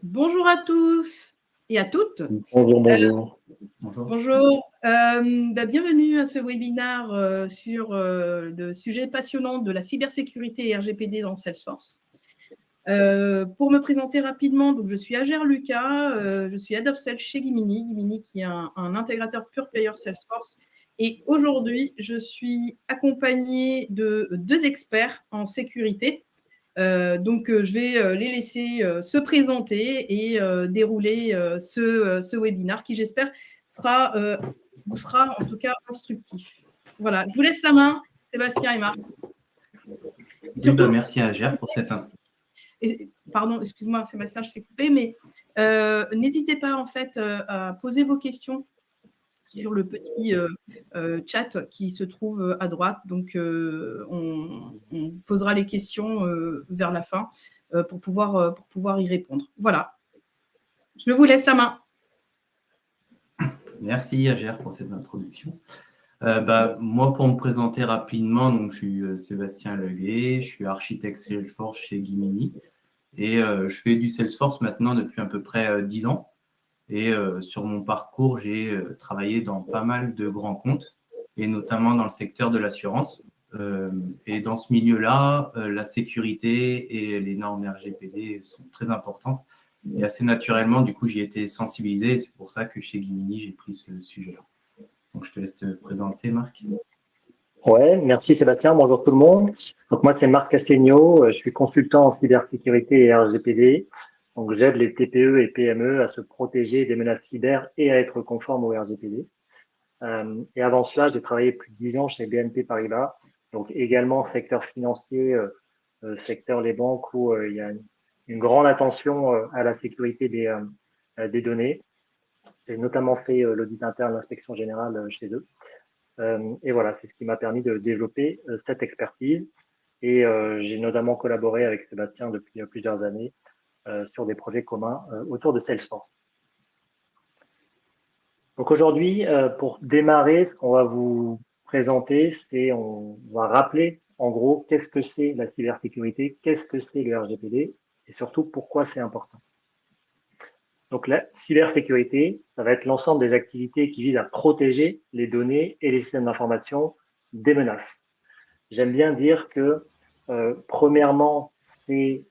Bonjour à tous et à toutes. Bonjour, bonjour. Bonjour. Bienvenue à ce webinaire sur le sujet passionnant de la cybersécurité et RGPD dans Salesforce. Pour me présenter rapidement, donc je suis Agère Lucas, je suis Head of Sales chez Gimini. Gimini qui est un intégrateur pure player Salesforce. Et aujourd'hui, je suis accompagnée de 2 experts en sécurité. Je vais les laisser se présenter et dérouler ce webinaire qui, j'espère, vous sera en tout cas instructif. Voilà, je vous laisse la main, Sébastien et Marc. Surtout, merci à Agère pour cette info. Pardon, excuse-moi, Sébastien, je t'ai coupé, mais n'hésitez pas en fait à poser vos questions sur le petit chat qui se trouve à droite. Donc, on posera les questions vers la fin pour pouvoir y répondre. Voilà. Je vous laisse la main. Merci Agère pour cette introduction. Moi, pour me présenter rapidement, donc, je suis Sébastien Leguet, je suis architecte Salesforce chez Gimini et je fais du Salesforce maintenant depuis à peu près 10 ans. Et sur mon parcours, j'ai travaillé dans pas mal de grands comptes, et notamment dans le secteur de l'assurance. Et dans ce milieu-là, la sécurité et les normes RGPD sont très importantes. Et assez naturellement, du coup, j'y ai été sensibilisé. Et c'est pour ça que chez Gimini, j'ai pris ce sujet-là. Donc, je te laisse te présenter, Marc. Ouais, merci Sébastien. Bonjour tout le monde. Donc moi, c'est Marc Castegno. Je suis consultant en cybersécurité et RGPD. Donc j'aide les TPE et PME à se protéger des menaces cyber et à être conformes au RGPD. Et avant cela, j'ai travaillé plus de 10 ans chez BNP Paribas. Donc également secteur financier, secteur les banques où il y a une grande attention à la sécurité des données. J'ai notamment fait l'audit interne, l'inspection générale chez eux. Et voilà, c'est ce qui m'a permis de développer cette expertise. Et j'ai notamment collaboré avec Sébastien depuis plusieurs années sur des projets communs autour de Salesforce. Donc aujourd'hui, pour démarrer, ce qu'on va vous présenter, c'est on va rappeler en gros qu'est-ce que c'est la cybersécurité, qu'est-ce que c'est le RGPD et surtout pourquoi c'est important. Donc la cybersécurité, ça va être l'ensemble des activités qui visent à protéger les données et les systèmes d'information des menaces. J'aime bien dire que, premièrement, c'est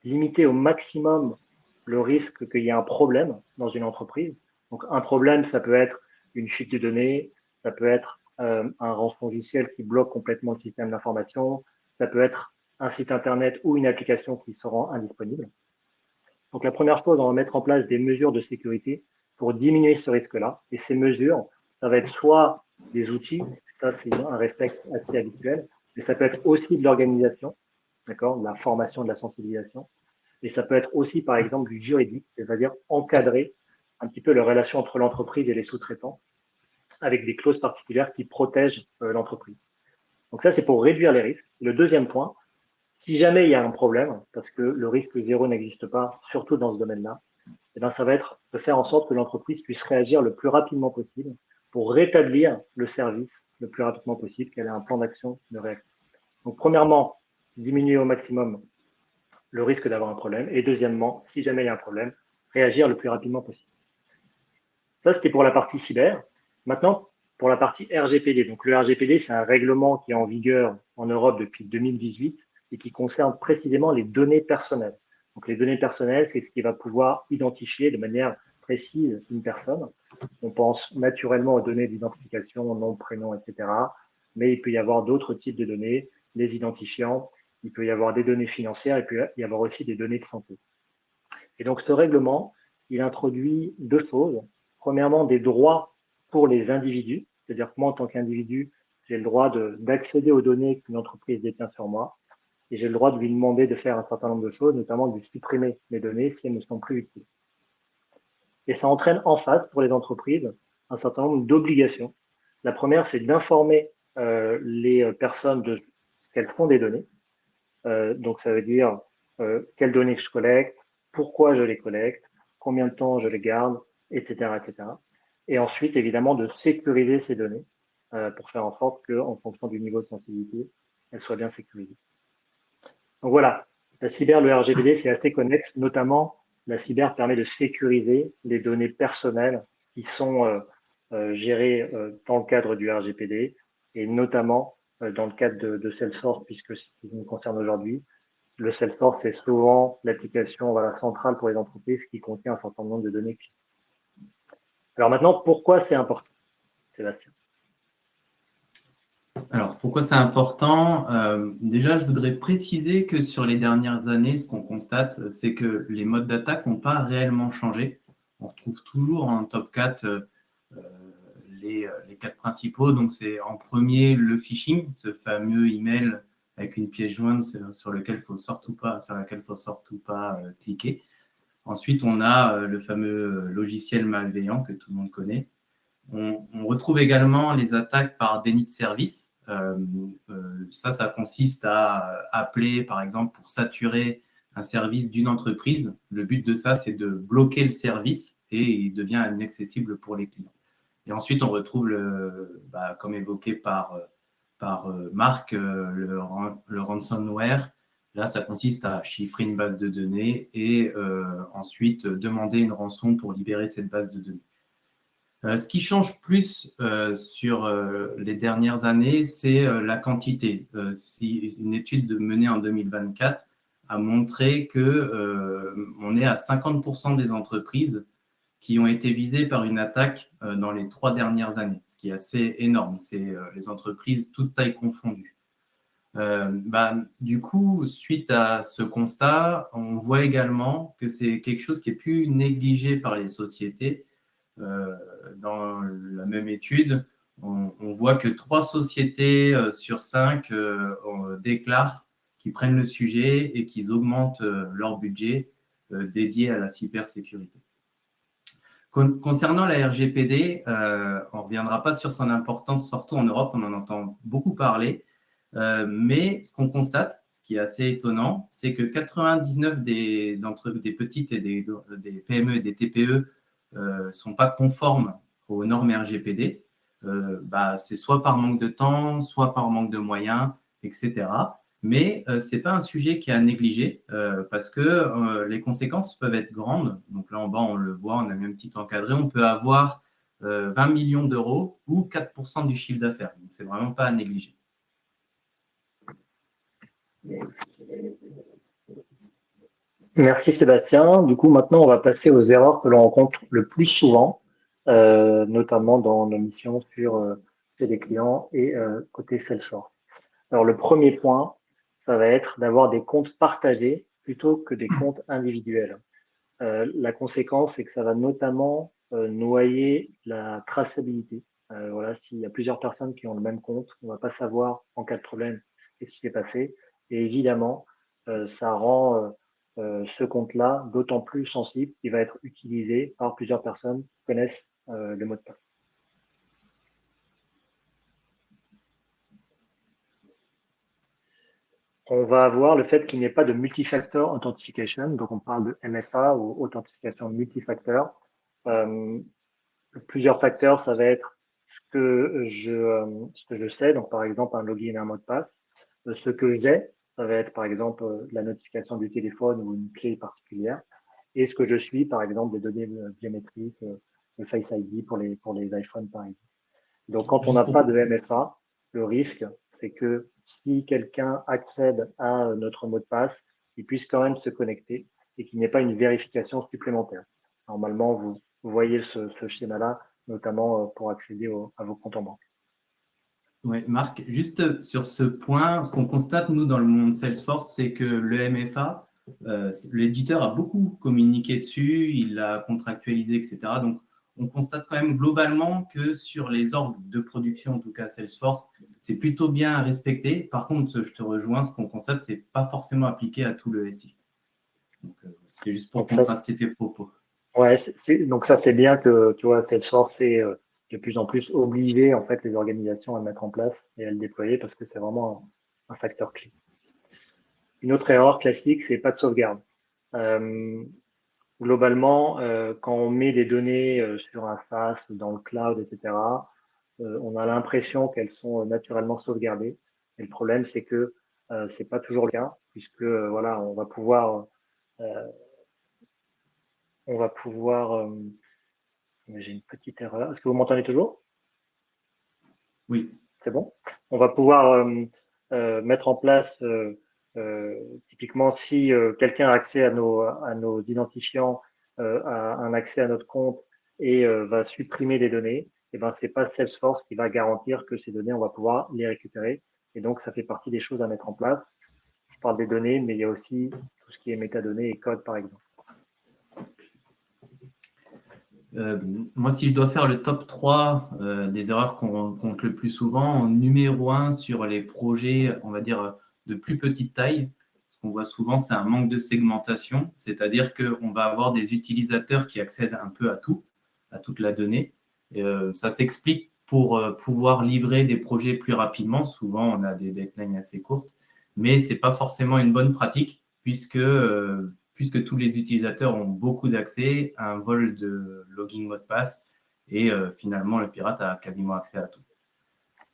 limiter au maximum le risque qu'il y ait un problème dans une entreprise. Donc un problème, ça peut être une fuite de données, ça peut être un rançongiciel qui bloque complètement le système d'information, ça peut être un site internet ou une application qui se rend indisponible. Donc la première chose, on va mettre en place des mesures de sécurité pour diminuer ce risque-là. Et ces mesures, ça va être soit des outils, ça c'est un réflexe assez habituel, mais ça peut être aussi de l'organisation, d'accord, de la formation, de la sensibilisation. Et ça peut être aussi, par exemple, du juridique, c'est-à-dire encadrer un petit peu les relations entre l'entreprise et les sous-traitants avec des clauses particulières qui protègent l'entreprise. Donc ça, c'est pour réduire les risques. Le deuxième point, si jamais il y a un problème, parce que le risque zéro n'existe pas, surtout dans ce domaine-là, eh bien, ça va être de faire en sorte que l'entreprise puisse réagir le plus rapidement possible pour rétablir le service le plus rapidement possible, qu'elle ait un plan d'action de réaction. Donc, premièrement, diminuer au maximum le risque d'avoir un problème. Et deuxièmement, si jamais il y a un problème, réagir le plus rapidement possible. Ça, c'était pour la partie cyber. Maintenant, pour la partie RGPD. Donc, le RGPD, c'est un règlement qui est en vigueur en Europe depuis 2018 et qui concerne précisément les données personnelles. Donc, les données personnelles, c'est ce qui va pouvoir identifier de manière précise une personne. On pense naturellement aux données d'identification, nom, prénom, etc. Mais il peut y avoir d'autres types de données, les identifiants, il peut y avoir des données financières, il peut y avoir aussi des données de santé. Et donc, ce règlement, il introduit deux choses. Premièrement, des droits pour les individus, c'est-à-dire que moi, en tant qu'individu, j'ai le droit d'accéder aux données qu'une entreprise détient sur moi, et j'ai le droit de lui demander de faire un certain nombre de choses, notamment de lui supprimer mes données si elles ne sont plus utiles. Et ça entraîne en face, pour les entreprises, un certain nombre d'obligations. La première, c'est d'informer les personnes de ce qu'elles font des données. Donc, ça veut dire quelles données je collecte, pourquoi je les collecte, combien de temps je les garde, etc., etc. Et ensuite, évidemment, de sécuriser ces données pour faire en sorte qu'en fonction du niveau de sensibilité, elles soient bien sécurisées. Donc voilà, la cyber, le RGPD, c'est assez connexe, notamment la cyber permet de sécuriser les données personnelles qui sont gérées dans le cadre du RGPD et notamment dans le cadre de Salesforce, puisque c'est ce qui nous concerne aujourd'hui. Le Salesforce, c'est souvent l'application centrale pour les entreprises qui contient un certain nombre de données clés. Alors maintenant, pourquoi c'est important, Sébastien? Alors, pourquoi c'est important? Déjà, je voudrais préciser que sur les dernières années, ce qu'on constate, c'est que les modes d'attaque n'ont pas réellement changé. On retrouve toujours en top 4 les 4 principaux. Donc, c'est en premier le phishing, ce fameux email avec une pièce jointe sur laquelle il ne faut surtout pas cliquer. Ensuite, on a le fameux logiciel malveillant que tout le monde connaît. On retrouve également les attaques par déni de service. Ça consiste à appeler, par exemple, pour saturer un service d'une entreprise. Le but de ça, c'est de bloquer le service et il devient inaccessible pour les clients. Et ensuite, on retrouve, comme évoqué par Marc, le ransomware. Là, ça consiste à chiffrer une base de données et ensuite demander une rançon pour libérer cette base de données. Ce qui change plus sur les dernières années, c'est la quantité. Une étude menée en 2024 a montré qu'on est à 50% des entreprises qui ont été visées par une attaque dans les 3 dernières années, ce qui est assez énorme. C'est les entreprises toutes tailles confondues. Du coup, suite à ce constat, on voit également que c'est quelque chose qui est plus négligé par les sociétés. Dans la même étude, on voit que 3 sociétés sur 5 déclarent qu'ils prennent le sujet et qu'ils augmentent leur budget dédié à la cybersécurité. Concernant la RGPD, on ne reviendra pas sur son importance, surtout en Europe, on en entend beaucoup parler. Mais ce qu'on constate, ce qui est assez étonnant, c'est que 99 des petites et des PME et des TPE ne sont pas conformes aux normes RGPD. C'est soit par manque de temps, soit par manque de moyens, etc. Mais ce n'est pas un sujet qui est à négliger parce que les conséquences peuvent être grandes. Donc là, en bas, on le voit, on a mis un petit encadré. On peut avoir 20 millions d'euros ou 4% du chiffre d'affaires. Donc, ce n'est vraiment pas à négliger. Merci Sébastien. Du coup, maintenant, on va passer aux erreurs que l'on rencontre le plus souvent, notamment dans nos missions sur chez les clients et côté Salesforce. Alors, le premier point, ça va être d'avoir des comptes partagés plutôt que des comptes individuels. La conséquence, c'est que ça va notamment noyer la traçabilité. S'il y a plusieurs personnes qui ont le même compte, on ne va pas savoir en cas de problème qu'est-ce qui s'est passé. Et évidemment, ça rend ce compte-là d'autant plus sensible qu'il va être utilisé par plusieurs personnes qui connaissent le mot de passe. On va avoir le fait qu'il n'y ait pas de multifactor authentication, donc on parle de MFA ou authentification multifacteur. Plusieurs facteurs, ça va être ce que je sais, donc par exemple un login et un mot de passe. Ce que j'ai, ça va être par exemple la notification du téléphone ou une clé particulière. Et ce que je suis, par exemple, des données biométriques, le Face ID pour les iPhones, par exemple. Donc quand on n'a pas de MFA, le risque, c'est que si quelqu'un accède à notre mot de passe, il puisse quand même se connecter et qu'il n'y ait pas une vérification supplémentaire. Normalement, vous voyez ce schéma-là, notamment pour accéder à vos comptes en banque. Oui, Marc, juste sur ce point, ce qu'on constate, nous, dans le monde Salesforce, c'est que le MFA, l'éditeur a beaucoup communiqué dessus, il l'a contractualisé, etc. Donc, on constate quand même globalement que sur les ordres de production, en tout cas Salesforce, c'est plutôt bien respecté. Par contre, je te rejoins, ce qu'on constate, ce n'est pas forcément appliqué à tout le SI. Donc, c'est juste pour contraster tes propos. Ouais, donc ça, c'est bien que, tu vois, Salesforce est de plus en plus obligé, en fait, les organisations à le mettre en place et à le déployer parce que c'est vraiment un facteur clé. Une autre erreur classique, c'est pas de sauvegarde. Globalement, quand on met des données sur un SaaS, dans le cloud, etc., on a l'impression qu'elles sont naturellement sauvegardées. Et le problème, c'est que c'est pas toujours le cas, puisque voilà, on va pouvoir on va pouvoir… j'ai une petite erreur. Est-ce que vous m'entendez toujours? Oui. C'est bon? On va pouvoir mettre en place, typiquement, si quelqu'un a accès à nos identifiants, a un accès à notre compte et va supprimer des données, et ben, c'est pas Salesforce qui va garantir que ces données, on va pouvoir les récupérer. Et donc, ça fait partie des choses à mettre en place. Je parle des données, mais il y a aussi tout ce qui est métadonnées et code, par exemple. Moi, si je dois faire le top 3 des erreurs qu'on rencontre le plus souvent, en numéro 1 sur les projets, on va dire, de plus petite taille, ce qu'on voit souvent, c'est un manque de segmentation, c'est-à-dire qu'on va avoir des utilisateurs qui accèdent un peu à tout, à toute la donnée. Et, ça s'explique pour pouvoir livrer des projets plus rapidement. Souvent, on a des deadlines assez courtes, mais ce n'est pas forcément une bonne pratique puisque tous les utilisateurs ont beaucoup d'accès, un vol de login mot de passe et finalement, le pirate a quasiment accès à tout.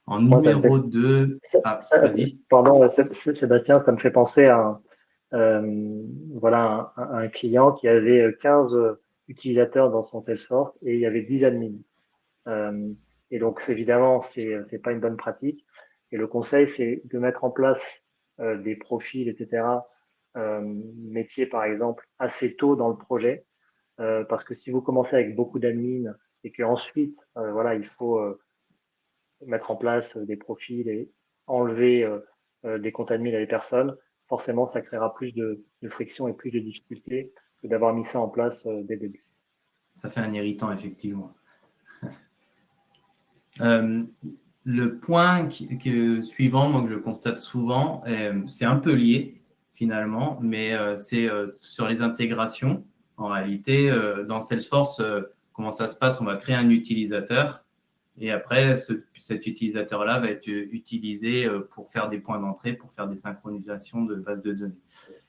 En numéro 2, vas-y. Pardon, Sébastien, ça me fait penser à un client qui avait 15 utilisateurs dans son Salesforce et il y avait 10 admins. Et donc, évidemment, c'est pas une bonne pratique. Et le conseil, c'est de mettre en place des profils, etc., métiers, par exemple, assez tôt dans le projet. Parce que si vous commencez avec beaucoup d'admins et qu'ensuite, il faut mettre en place des profils et enlever des comptes admin à des personnes, forcément, ça créera plus de friction et plus de difficultés que d'avoir mis ça en place dès le début. Ça fait un irritant, effectivement. Le point suivant, moi, que je constate souvent, c'est un peu lié finalement, mais c'est sur les intégrations. En réalité, dans Salesforce, comment ça se passe? On va créer un utilisateur et après, cet utilisateur-là va être utilisé pour faire des points d'entrée, pour faire des synchronisations de bases de données.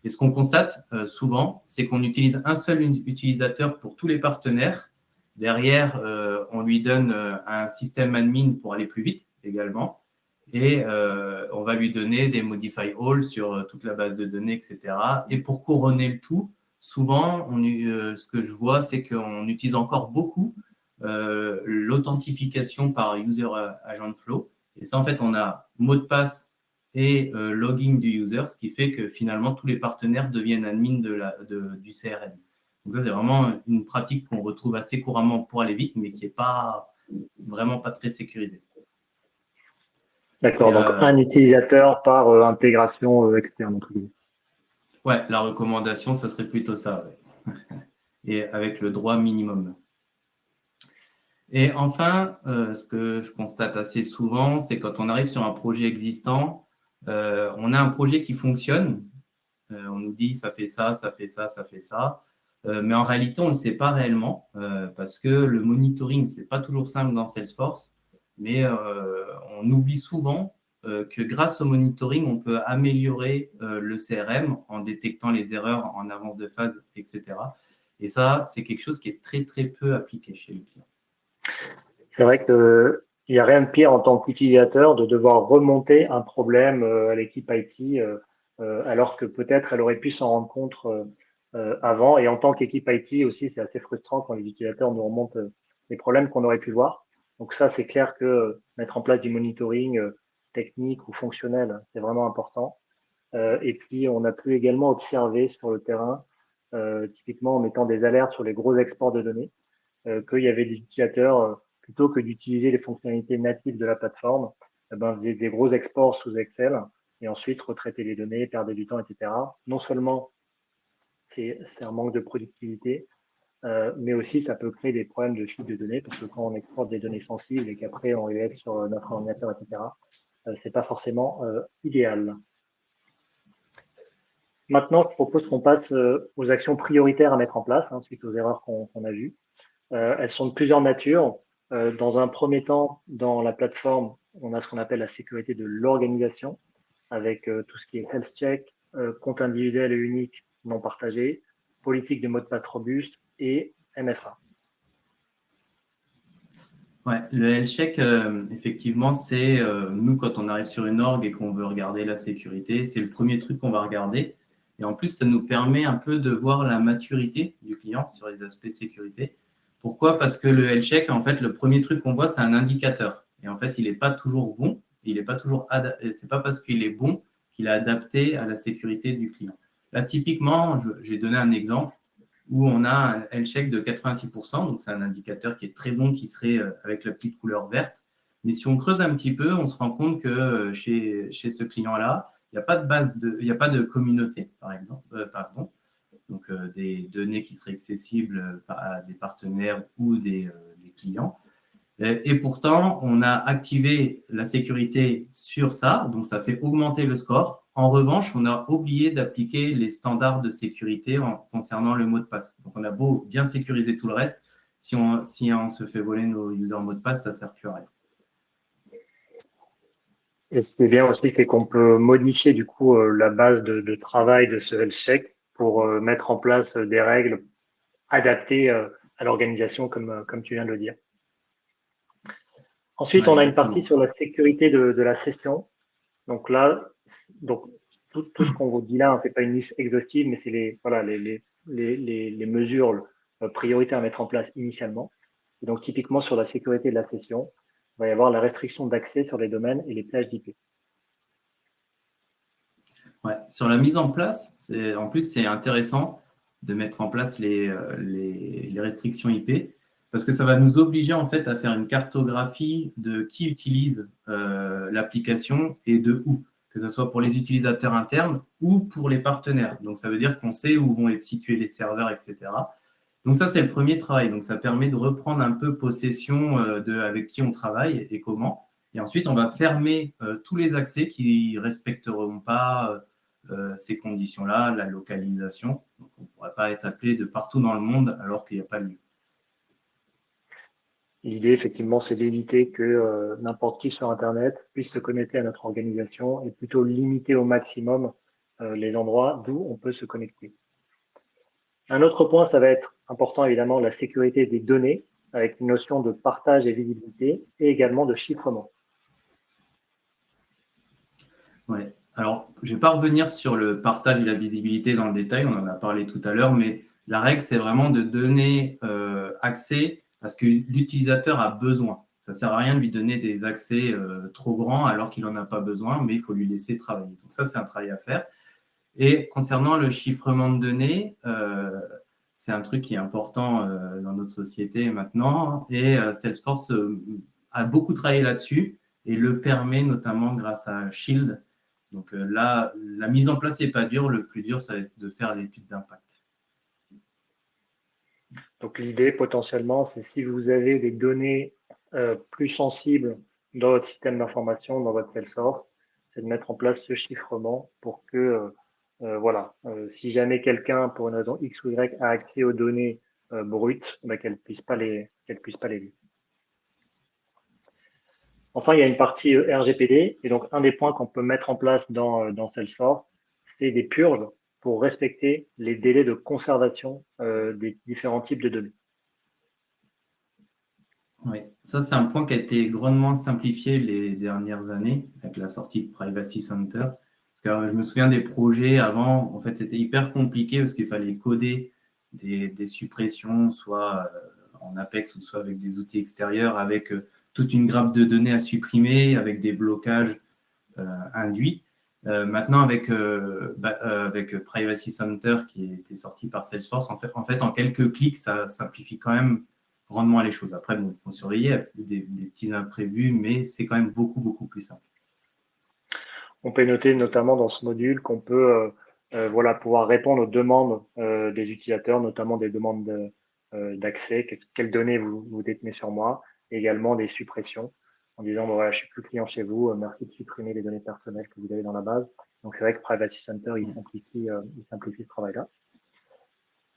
Et ce qu'on constate souvent, c'est qu'on utilise un seul utilisateur pour tous les partenaires. Derrière, on lui donne un système admin pour aller plus vite également. Et on va lui donner des modify all sur toute la base de données, etc. Et pour couronner le tout, souvent, ce que je vois, c'est qu'on utilise encore beaucoup l'authentification par user agent flow. Et ça, en fait, on a mot de passe et login du user, ce qui fait que finalement, tous les partenaires deviennent admin du CRM. Donc ça, c'est vraiment une pratique qu'on retrouve assez couramment pour aller vite, mais qui n'est vraiment pas très sécurisée. D'accord, donc un utilisateur par intégration externe. Ouais, la recommandation, ça serait plutôt ça. Ouais. Et avec le droit minimum. Et enfin, ce que je constate assez souvent, c'est quand on arrive sur un projet existant, on a un projet qui fonctionne. On nous dit ça fait ça, ça fait ça, ça fait ça. Mais en réalité, on ne le sait pas réellement parce que le monitoring, ce n'est pas toujours simple dans Salesforce. Mais on oublie souvent que grâce au monitoring, on peut améliorer le CRM en détectant les erreurs en avance de phase, etc. Et ça, c'est quelque chose qui est très, très peu appliqué chez le client. C'est vrai qu'il n'y a rien de pire en tant qu'utilisateur de devoir remonter un problème à l'équipe IT alors que peut-être elle aurait pu s'en rendre compte avant. Et en tant qu'équipe IT aussi, c'est assez frustrant quand les utilisateurs nous remontent les problèmes qu'on aurait pu voir. Donc ça, c'est clair que mettre en place du monitoring technique ou fonctionnel, c'est vraiment important. Et puis, on a pu également observer sur le terrain, typiquement en mettant des alertes sur les gros exports de données, qu'il y avait des utilisateurs, plutôt que d'utiliser les fonctionnalités natives de la plateforme, faisaient des gros exports sous Excel et ensuite retraiter les données, perdre du temps, etc. Non seulement c'est un manque de productivité, mais aussi ça peut créer des problèmes de fuite de données parce que quand on exporte des données sensibles et qu'après on les laisse sur notre ordinateur, etc., c'est pas forcément idéal. Maintenant, je propose qu'on passe aux actions prioritaires à mettre en place suite aux erreurs qu'on a vues. Elles sont de plusieurs natures. Dans un premier temps, dans la plateforme, on a ce qu'on appelle la sécurité de l'organisation, avec tout ce qui est health check, compte individuel et unique non partagé, politique de mot de passe robuste et MFA. Ouais, le health check, effectivement, c'est nous, quand on arrive sur une org et qu'on veut regarder la sécurité, c'est le premier truc qu'on va regarder. Et en plus, ça nous permet un peu de voir la maturité du client sur les aspects sécurité. Pourquoi? Parce que le health check, en fait, le premier truc qu'on voit, c'est un indicateur. Et en fait, il n'est pas toujours bon. Il n'est pas toujours c'est pas parce qu'il est bon qu'il est adapté à la sécurité du client. Là, typiquement, j'ai donné un exemple où on a un health check de 86%. Donc, c'est un indicateur qui est très bon, qui serait avec la petite couleur verte. Mais si on creuse un petit peu, on se rend compte que chez ce client-là, il n'y a pas de base il n'y a pas de communauté, par exemple, donc des données qui seraient accessibles à des partenaires ou des clients. Et pourtant, on a activé la sécurité sur ça, donc ça fait augmenter le score. En revanche, on a oublié d'appliquer les standards de sécurité concernant le mot de passe. Donc, on a beau bien sécuriser tout le reste, si on se fait voler nos user mots de passe, ça ne sert plus à rien. Et ce qui est bien aussi, c'est qu'on peut modifier du coup la base de travail de ce health check pour mettre en place des règles adaptées à l'organisation, comme tu viens de le dire. Ensuite, on a une partie sur la sécurité de la session. Donc là, tout ce qu'on vous dit là, ce n'est pas une liste exhaustive, mais c'est les mesures prioritaires à mettre en place initialement. Et donc, typiquement, sur la sécurité de la session, il va y avoir la restriction d'accès sur les domaines et les plages d'IP. Ouais. Sur la mise en place, en plus, c'est intéressant de mettre en place les restrictions IP parce que ça va nous obliger en fait à faire une cartographie de qui utilise l'application et de où, que ce soit pour les utilisateurs internes ou pour les partenaires. Donc, ça veut dire qu'on sait où vont être situés les serveurs, etc. Donc, ça, c'est le premier travail. Donc, ça permet de reprendre un peu possession avec qui on travaille et comment. Et ensuite, on va fermer tous les accès qui ne respecteront pas ces conditions-là, la localisation. Donc, on ne pourrait pas être appelé de partout dans le monde alors qu'il n'y a pas de lieu. L'idée, effectivement, c'est d'éviter que n'importe qui sur Internet puisse se connecter à notre organisation et plutôt limiter au maximum les endroits d'où on peut se connecter. Un autre point, ça va être important, évidemment, la sécurité des données avec une notion de partage et visibilité et également de chiffrement. Oui. Alors, je ne vais pas revenir sur le partage et la visibilité dans le détail, on en a parlé tout à l'heure, mais la règle, c'est vraiment de donner accès à ce que l'utilisateur a besoin. Ça ne sert à rien de lui donner des accès trop grands alors qu'il n'en a pas besoin, mais il faut lui laisser travailler. Donc ça, c'est un travail à faire. Et concernant le chiffrement de données, c'est un truc qui est important dans notre société maintenant, et Salesforce a beaucoup travaillé là-dessus et le permet notamment grâce à Shield. Donc là, la mise en place n'est pas dure, le plus dur, ça va être de faire l'étude d'impact. Donc l'idée potentiellement, c'est si vous avez des données plus sensibles dans votre système d'information, dans votre Salesforce, c'est de mettre en place ce chiffrement pour que, si jamais quelqu'un, pour une raison X ou Y, a accès aux données brutes, qu'elle puisse pas les lire. Enfin, il y a une partie RGPD, et donc un des points qu'on peut mettre en place dans Salesforce, c'est des purges pour respecter les délais de conservation des différents types de données. Oui, ça c'est un point qui a été grandement simplifié les dernières années avec la sortie de Privacy Center. Parce que je me souviens des projets avant, en fait c'était hyper compliqué parce qu'il fallait coder des suppressions, soit en Apex ou soit avec des outils extérieurs, avec toute une grappe de données à supprimer, avec des blocages induits. Maintenant, avec Privacy Center qui était sorti par Salesforce, en fait, en quelques clics, ça simplifie quand même grandement les choses. Après, il faut surveiller des petits imprévus, mais c'est quand même beaucoup, beaucoup plus simple. On peut noter notamment dans ce module qu'on peut pouvoir répondre aux demandes des utilisateurs, notamment des demandes d'accès, quelles données vous détenez sur moi, et également des suppressions, en disant je ne suis plus client chez vous, merci de supprimer les données personnelles que vous avez dans la base. Donc c'est vrai que Privacy Center, il simplifie ce travail-là.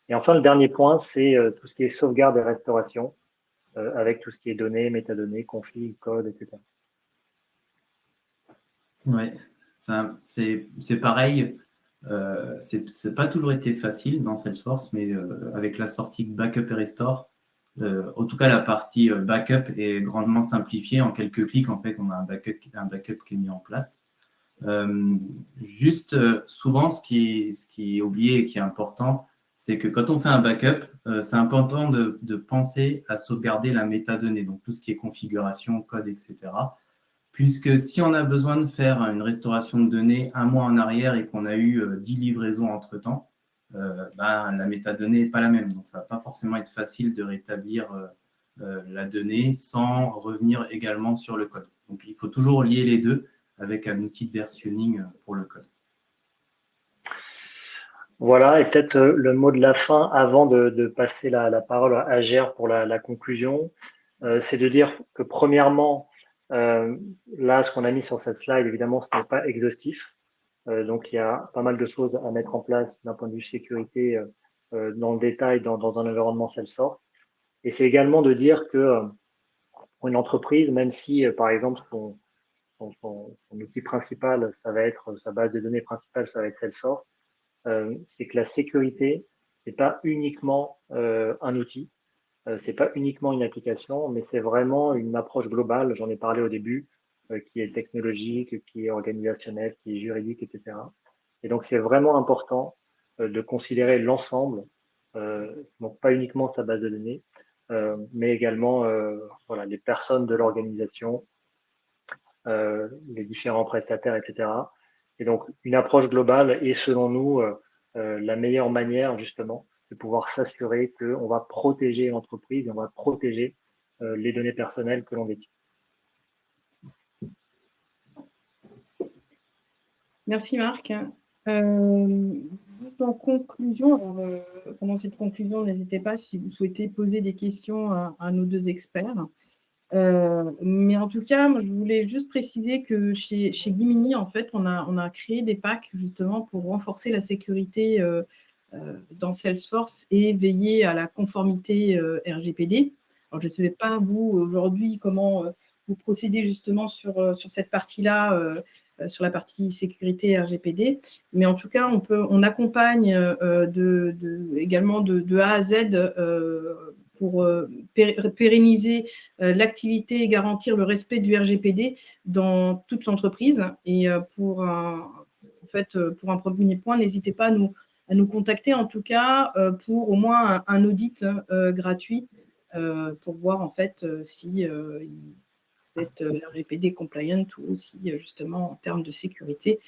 Et enfin, le dernier point, c'est tout ce qui est sauvegarde et restauration, avec tout ce qui est données, métadonnées, config, code, etc. Oui, c'est pareil. C'est pas toujours été facile dans Salesforce, mais avec la sortie de Backup et Restore, en tout cas la partie backup est grandement simplifiée. En quelques clics, en fait, on a un backup qui est mis en place. Souvent, ce qui est oublié et qui est important, c'est que quand on fait un backup, c'est important de penser à sauvegarder la métadonnée, donc tout ce qui est configuration, code, etc. Puisque si on a besoin de faire une restauration de données un mois en arrière et qu'on a eu 10 livraisons entre-temps, la métadonnée n'est pas la même. Donc, ça ne va pas forcément être facile de rétablir la donnée sans revenir également sur le code. Donc, il faut toujours lier les deux avec un outil de versionning pour le code. Voilà, et peut-être le mot de la fin avant de passer la parole à Gère pour la conclusion, c'est de dire que premièrement, là, ce qu'on a mis sur cette slide, évidemment, ce n'est pas exhaustif. Donc, il y a pas mal de choses à mettre en place d'un point de vue sécurité dans le détail, dans un environnement Salesforce. Et c'est également de dire que pour une entreprise, même si, par exemple, son outil principal, ça va être sa base de données principale, ça va être Salesforce, c'est que la sécurité, c'est pas uniquement un outil, c'est pas uniquement une application, mais c'est vraiment une approche globale. J'en ai parlé au début, qui est technologique, qui est organisationnelle, qui est juridique, etc. Et donc, c'est vraiment important de considérer l'ensemble, donc pas uniquement sa base de données, mais également voilà, les personnes de l'organisation, les différents prestataires, etc. Et donc, une approche globale est, selon nous, la meilleure manière, justement, de pouvoir s'assurer qu'on va protéger l'entreprise et on va protéger les données personnelles que l'on détient. Merci Marc. En conclusion, pendant cette conclusion, n'hésitez pas si vous souhaitez poser des questions à nos deux experts. Mais en tout cas, moi, je voulais juste préciser que chez Gimini, en fait, on a créé des packs justement pour renforcer la sécurité dans Salesforce et veiller à la conformité RGPD. Alors, je ne sais pas, vous, aujourd'hui, comment vous procédez justement sur cette partie-là, sur la partie sécurité RGPD. Mais en tout cas, on accompagne également de A à Z pour pérenniser l'activité et garantir le respect du RGPD dans toute l'entreprise. Et pour un premier point, n'hésitez pas à nous contacter, en tout cas, pour au moins un audit gratuit pour voir en fait si vous êtes RGPD compliant ou si justement en termes de sécurité,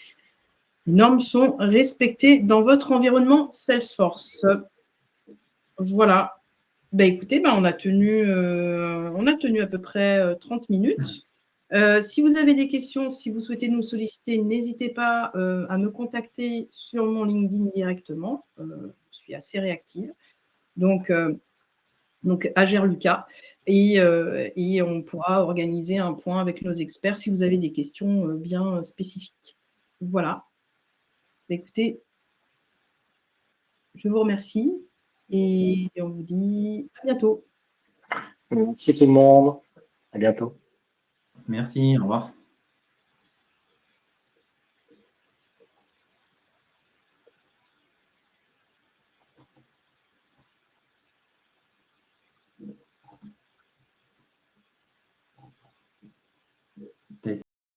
les normes sont respectées dans votre environnement Salesforce. Voilà. Écoutez, on a tenu à peu près 30 minutes. Si vous avez des questions, si vous souhaitez nous solliciter, n'hésitez pas à me contacter sur mon LinkedIn directement. Je suis assez réactive. Donc Agère Lucas. Et on pourra organiser un point avec nos experts si vous avez des questions bien spécifiques. Voilà. Écoutez, je vous remercie et on vous dit à bientôt. Merci tout le monde. À bientôt. Merci, au revoir.